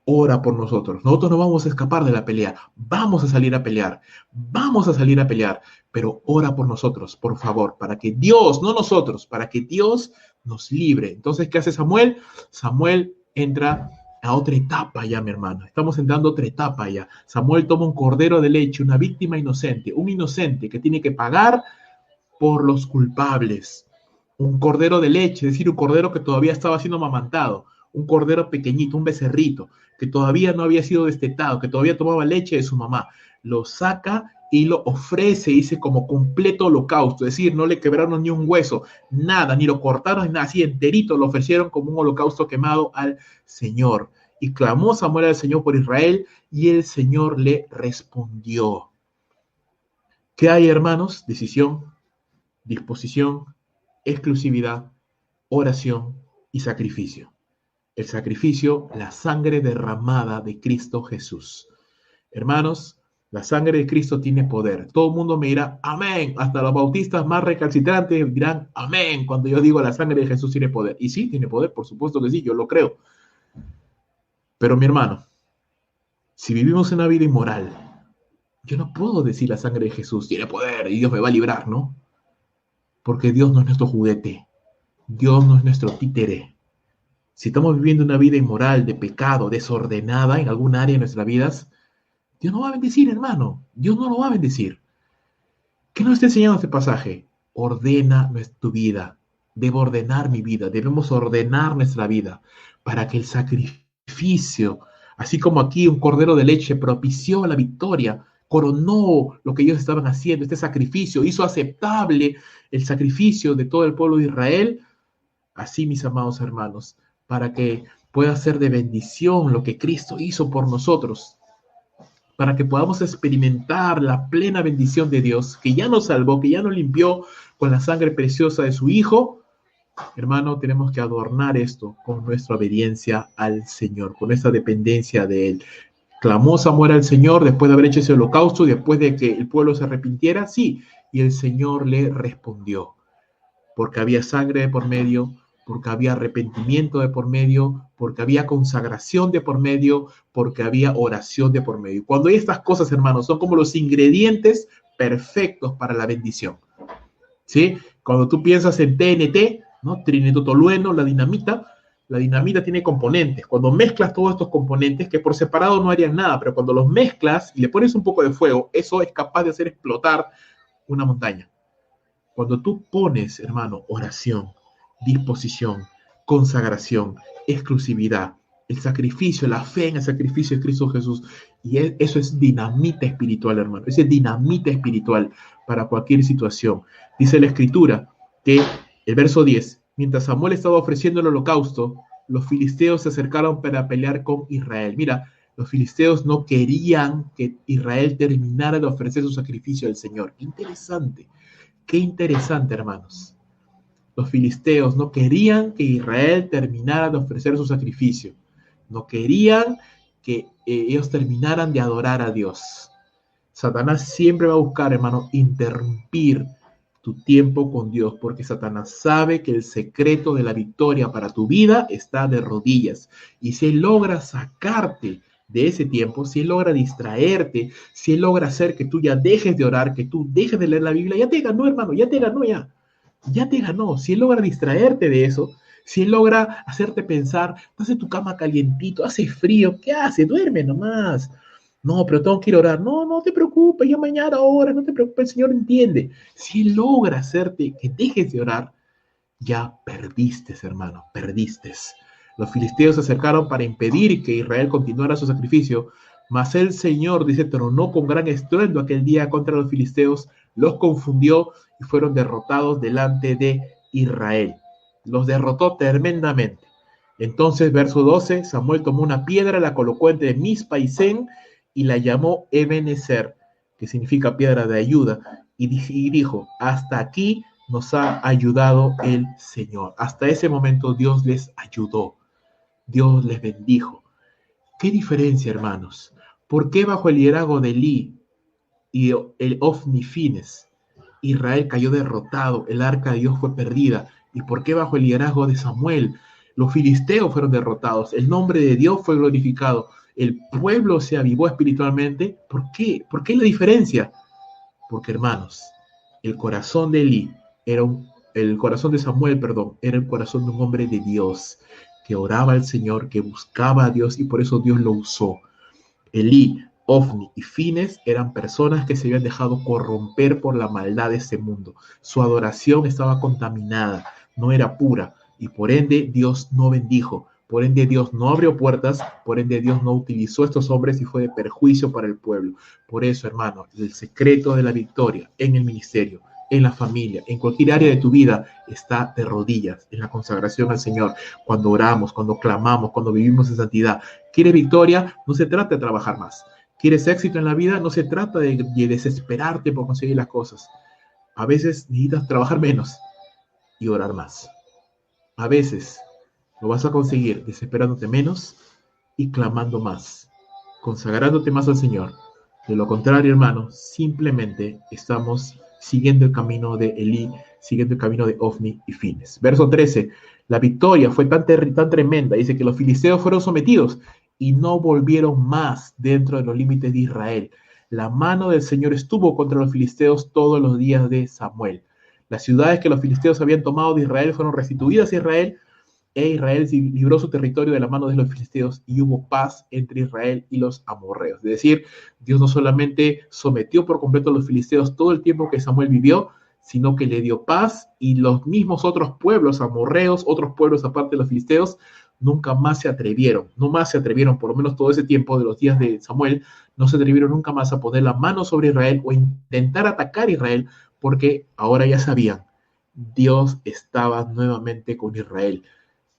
ora por nosotros. Nosotros no vamos a escapar de la pelea. Vamos a salir a pelear. Vamos a salir a pelear. Pero ora por nosotros, por favor, para que Dios, no nosotros, para que Dios nos libre. Entonces, ¿qué hace Samuel? Samuel entra a otra etapa ya, mi hermano. Estamos entrando a otra etapa ya. Samuel toma un cordero de leche, una víctima inocente, un inocente que tiene que pagar por los culpables. Un cordero de leche, es decir, un cordero que todavía estaba siendo amamantado, un cordero pequeñito, un becerrito, que todavía no había sido destetado, que todavía tomaba leche de su mamá. Lo saca y lo ofrece, dice, como completo holocausto, es decir, no le quebraron ni un hueso, nada, ni lo cortaron, ni nada, así enterito lo ofrecieron como un holocausto quemado al Señor. Y clamó Samuel al Señor por Israel, y el Señor le respondió. ¿Qué hay, hermanos? Decisión, disposición, exclusividad, oración y sacrificio. El sacrificio, la sangre derramada de Cristo Jesús. Hermanos, la sangre de Cristo tiene poder. Todo el mundo me dirá, amén. Hasta los bautistas más recalcitrantes dirán, amén, cuando yo digo la sangre de Jesús tiene poder. Y sí, tiene poder, por supuesto que sí, yo lo creo. Pero mi hermano, Si vivimos una vida inmoral, yo no puedo decir la sangre de Jesús tiene poder y Dios me va a librar, ¿no? Porque Dios no es nuestro juguete, Dios no es nuestro títere. Si estamos viviendo una vida inmoral, de pecado, desordenada en algún área de nuestras vidas, Dios no va a bendecir, hermano. Dios no lo va a bendecir. ¿Qué nos está enseñando este pasaje? Ordena tu vida. Debo ordenar mi vida. Debemos ordenar nuestra vida para que el sacrificio, así como aquí un cordero de leche propició la victoria, coronó lo que ellos estaban haciendo, este sacrificio, hizo aceptable el sacrificio de todo el pueblo de Israel. Así, mis amados hermanos, para que pueda ser de bendición lo que Cristo hizo por nosotros, para que podamos experimentar la plena bendición de Dios, que ya nos salvó, que ya nos limpió con la sangre preciosa de su Hijo. Hermano, tenemos que adornar esto con nuestra obediencia al Señor, con esta dependencia de Él. Clamó Samuel al Señor después de haber hecho ese holocausto, después de que el pueblo se arrepintiera, sí, y el Señor le respondió, porque había sangre de por medio, porque había arrepentimiento de por medio, porque había consagración de por medio, porque había oración de por medio. Cuando hay estas cosas, hermanos, son como los ingredientes perfectos para la bendición, ¿sí? Cuando tú piensas en TNT, ¿no? Trinitotolueno, la dinamita tiene componentes. Cuando mezclas todos estos componentes, que por separado no harían nada, pero cuando los mezclas y le pones un poco de fuego, eso es capaz de hacer explotar una montaña. Cuando tú pones, hermano, oración, disposición, consagración, exclusividad, el sacrificio, la fe en el sacrificio de Cristo Jesús, y eso es dinamita espiritual, hermano. Ese es dinamita espiritual para cualquier situación. Dice la Escritura que el verso 10, mientras Samuel estaba ofreciendo el holocausto, los filisteos se acercaron para pelear con Israel. Mira, los filisteos no querían que Israel terminara de ofrecer su sacrificio al Señor. Interesante. Qué interesante, hermanos. Los filisteos no querían que Israel terminara de ofrecer su sacrificio. No querían que ellos terminaran de adorar a Dios. Satanás siempre va a buscar, hermano, interrumpir tu tiempo con Dios, porque Satanás sabe que el secreto de la victoria para tu vida está de rodillas. Y si él logra sacarte de ese tiempo, si él logra distraerte, si él logra hacer que tú ya dejes de orar, que tú dejes de leer la Biblia, ya te ganó, hermano, ya te ganó, ya te ganó. Si él logra distraerte de eso, si él logra hacerte pensar, estás en tu cama calientito, hace frío, ¿qué hace? Duerme nomás. No, pero tengo que ir a orar. No, no te preocupes, ya mañana ora, no te preocupes, el Señor entiende. Si él logra hacerte que dejes de orar, ya perdiste, hermano, perdiste. Los filisteos se acercaron para impedir que Israel continuara su sacrificio, mas el Señor, dice, tronó con gran estruendo aquel día contra los filisteos, los confundió y fueron derrotados delante de Israel. Los derrotó tremendamente. Entonces, verso 12, Samuel tomó una piedra, la colocó entre Mizpa y Sen y la llamó Ebenezer, que significa piedra de ayuda, y dijo, hasta aquí nos ha ayudado el Señor. Hasta ese momento Dios les ayudó. Dios les bendijo. ¿Qué diferencia, hermanos? ¿Por qué bajo el liderazgo de Elí y el Ofni Fines Israel cayó derrotado, el arca de Dios fue perdida? ¿Y por qué bajo el liderazgo de Samuel los filisteos fueron derrotados? El nombre de Dios fue glorificado. El pueblo se avivó espiritualmente. ¿Por qué? ¿Por qué la diferencia? Porque, hermanos, el corazón de Elí el corazón de Samuel, era el corazón de un hombre de Dios, que oraba al Señor, que buscaba a Dios, y por eso Dios lo usó. Elí, Ofni y Fines eran personas que se habían dejado corromper por la maldad de este mundo. Su adoración estaba contaminada, no era pura, y por ende Dios no bendijo. Por ende Dios no abrió puertas, por ende Dios no utilizó a estos hombres y fue de perjuicio para el pueblo. Por eso, hermano, el secreto de la victoria en el ministerio, en la familia, en cualquier área de tu vida, está de rodillas, en la consagración al Señor. Cuando oramos, cuando clamamos, cuando vivimos en santidad. ¿Quieres victoria? No se trata de trabajar más. ¿Quieres éxito en la vida? No se trata de desesperarte por conseguir las cosas. A veces necesitas trabajar menos y orar más. A veces lo vas a conseguir desesperándote menos y clamando más, consagrándote más al Señor. De lo contrario, hermano, simplemente estamos siguiendo el camino de Elí, siguiendo el camino de Ofni y Fines. Verso 13, la victoria fue tan tremenda, dice que los filisteos fueron sometidos y no volvieron más dentro de los límites de Israel. La mano del Señor estuvo contra los filisteos todos los días de Samuel. Las ciudades que los filisteos habían tomado de Israel fueron restituidas a Israel, e Israel libró su territorio de la mano de los filisteos y hubo paz entre Israel y los amorreos. Es decir, Dios no solamente sometió por completo a los filisteos todo el tiempo que Samuel vivió, sino que le dio paz, y los mismos otros pueblos amorreos, otros pueblos aparte de los filisteos, nunca más se atrevieron, no más se atrevieron, por lo menos todo ese tiempo de los días de Samuel, no se atrevieron nunca más a poner la mano sobre Israel o intentar atacar a Israel, porque ahora ya sabían, Dios estaba nuevamente con Israel,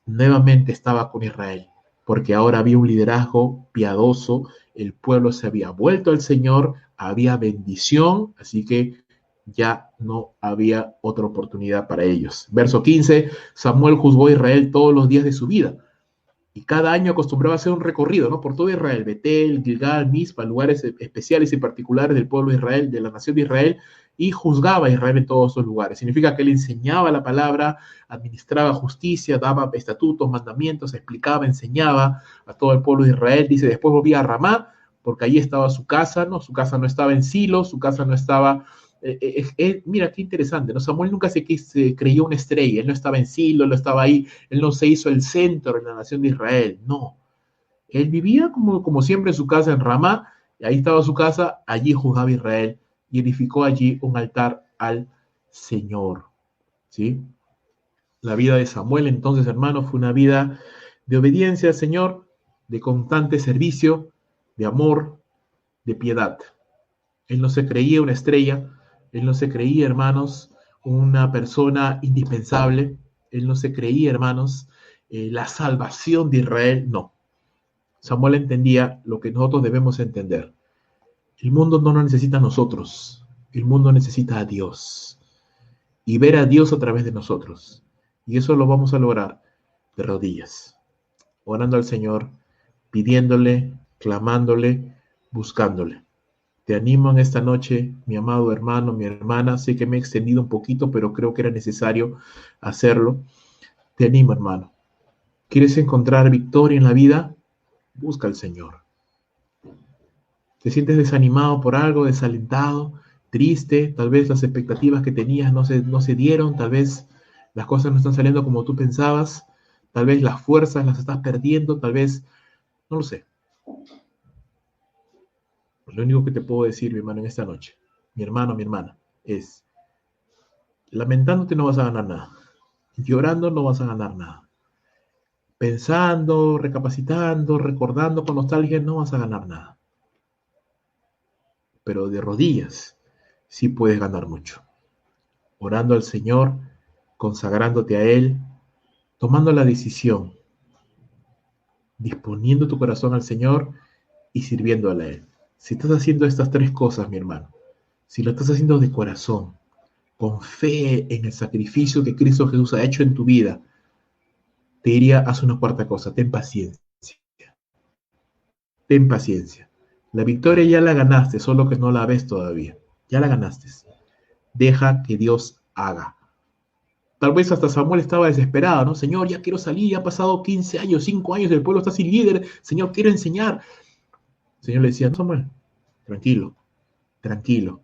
nuevamente estaba con Israel, porque ahora había un liderazgo piadoso, el pueblo se había vuelto al Señor, había bendición, así que ya no había otra oportunidad para ellos. Verso 15, Samuel juzgó a Israel todos los días de su vida, y cada año acostumbraba a hacer un recorrido, ¿no? Por todo Israel, Betel, Gilgal, Mizpa, lugares especiales y particulares del pueblo de Israel, de la nación de Israel, y juzgaba a Israel en todos esos lugares. Significa que él enseñaba la palabra, administraba justicia, daba estatutos, mandamientos, explicaba, enseñaba a todo el pueblo de Israel. Dice, después volvía a Ramá, porque ahí estaba su casa, ¿no? Su casa no estaba en Silo, su casa no estaba... mira, qué interesante, ¿no? Samuel nunca se creyó una estrella, él no estaba en Silo, él no estaba ahí, él no se hizo el centro de la nación de Israel, no. Él vivía como siempre en su casa en Ramá, y ahí estaba su casa, allí juzgaba Israel y edificó allí un altar al Señor, ¿sí? La vida de Samuel, entonces, hermano, fue una vida de obediencia al Señor, de constante servicio, de amor, de piedad. Él no se creía una estrella, él no se creía, hermanos, una persona indispensable, él no se creía, hermanos, la salvación de Israel, no. Samuel entendía lo que nosotros debemos entender. El mundo no nos necesita a nosotros, el mundo necesita a Dios y ver a Dios a través de nosotros. Y eso lo vamos a lograr de rodillas, orando al Señor, pidiéndole, clamándole, buscándole. Te animo en esta noche, mi amado hermano, mi hermana. Sé que me he extendido un poquito, pero creo que era necesario hacerlo. Te animo, hermano. ¿Quieres encontrar victoria en la vida? Busca al Señor. ¿Te sientes desanimado por algo, desalentado, triste? Tal vez las expectativas que tenías no se dieron, tal vez las cosas no están saliendo como tú pensabas, tal vez las fuerzas las estás perdiendo, tal vez, no lo sé. Lo único que te puedo decir, mi hermano, en esta noche, mi hermano, mi hermana, es, lamentándote no vas a ganar nada, llorando no vas a ganar nada, pensando, recapacitando, recordando con nostalgia no vas a ganar nada, pero de rodillas sí puedes ganar mucho, orando al Señor, consagrándote a Él, tomando la decisión, disponiendo tu corazón al Señor y sirviéndole a Él. Si estás haciendo estas tres cosas, mi hermano, si lo estás haciendo de corazón, con fe en el sacrificio que Cristo Jesús ha hecho en tu vida, te diría, haz una cuarta cosa, ten paciencia. Ten paciencia. La victoria ya la ganaste, solo que no la ves todavía. Ya la ganaste. Deja que Dios haga. Tal vez hasta Samuel estaba desesperado, ¿no? Señor, ya quiero salir, ya ha pasado 15 años, 5 años, el pueblo está sin líder. Señor, quiero enseñar. El Señor le decía, no, Samuel, tranquilo, tranquilo.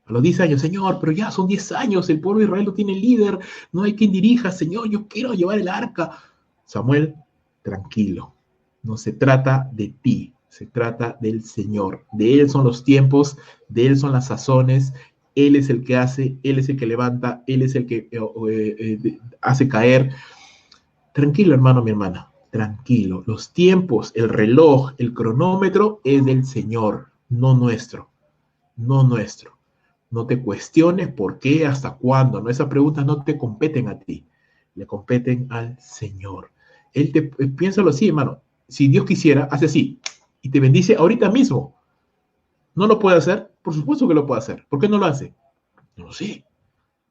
A los 10 años, Señor, pero ya son 10 años, el pueblo de Israel no tiene líder, no hay quien dirija, Señor, yo quiero llevar el arca. Samuel, tranquilo, no se trata de ti, se trata del Señor. De Él son los tiempos, de Él son las sazones, Él es el que hace, Él es el que levanta, Él es el que hace caer. Tranquilo, hermano, mi hermana, tranquilo. Los tiempos, el reloj, el cronómetro es del Señor, no nuestro, no nuestro. No te cuestiones por qué, hasta cuándo. No, esas preguntas no te competen a ti, le competen al Señor. Piénsalo así, hermano. Si Dios quisiera, hace así y te bendice ahorita mismo. ¿No lo puede hacer? Por supuesto que lo puede hacer. ¿Por qué no lo hace? No lo sé.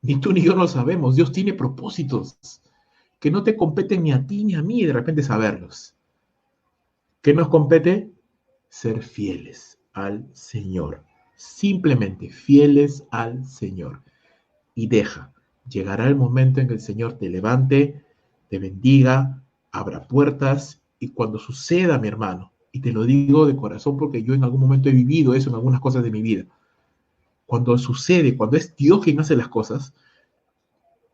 Ni tú ni yo lo sabemos. Dios tiene propósitos que no te competen ni a ti ni a mí de repente saberlos. ¿Qué nos compete? Ser fieles al Señor. Simplemente fieles al Señor. Y deja, llegará el momento en que el Señor te levante, te bendiga, abra puertas, y cuando suceda, mi hermano, Y te lo digo de corazón porque yo en algún momento he vivido eso en algunas cosas de mi vida. Cuando sucede, cuando es Dios quien hace las cosas,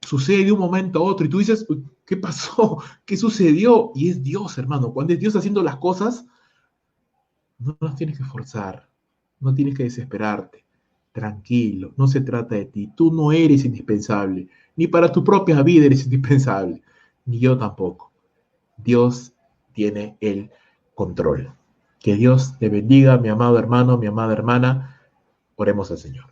sucede de un momento a otro y tú dices, ¿qué pasó? ¿Qué sucedió? Y es Dios, hermano. Cuando es Dios haciendo las cosas, no las tienes que forzar, no tienes que desesperarte. Tranquilo, no se trata de ti. Tú no eres indispensable, ni para tu propia vida eres indispensable, ni yo tampoco. Dios tiene el control. Que Dios te bendiga, mi amado hermano, mi amada hermana. Oremos al Señor.